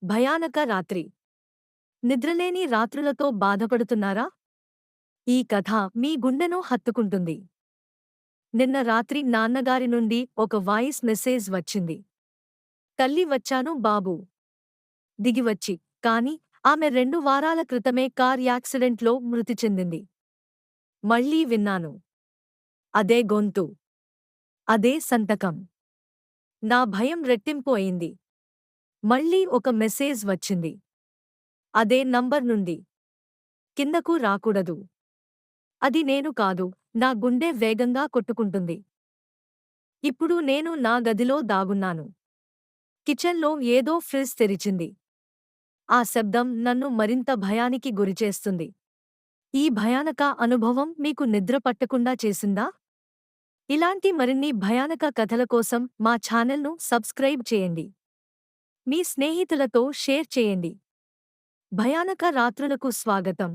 భయానక రాత్రి. నిద్రలేని రాత్రులతో బాధపడుతున్నారా? ఈ కథ మీ గుండెను హత్తుకుంటుంది. నిన్న రాత్రి నాన్నగారి నుండి ఒక వాయిస్ మెసేజ్ వచ్చింది. తల్లి వచ్చాను బాబూ. దిగివచ్చి. కాని ఆమె 2 వారాల క్రితమే కార్ యాక్సిడెంట్లో మృతి చెందింది. మళ్ళీ విన్నాను. అదే గొంతు. అదే సంతకం. నా భయం రెట్టింపు అయింది. మళ్ళీ ఒక మెసేజ్ వచ్చింది. అదే నంబర్ నుండి. కిందకు రాకూడదు. అది నేను కాదు. నా గుండె వేగంగా కొట్టుకుంటుంది. ఇప్పుడు నేను నా గదిలో దాగున్నాను. కిచెన్లో ఏదో ఫ్రిజ్ తెరిచింది. ఆ శబ్దం నన్ను మరింత భయానికి గురిచేస్తుంది. ఈ భయానక అనుభవం మీకు నిద్ర పట్టకుండా చేసిందా? ఇలాంటి మరిన్ని భయానక కథల కోసం మా ఛానల్ను సబ్స్క్రైబ్ చేయండి. మీ స్నేహితులతో షేర్ చేయండి. భయానక రాత్రులకు స్వాగతం.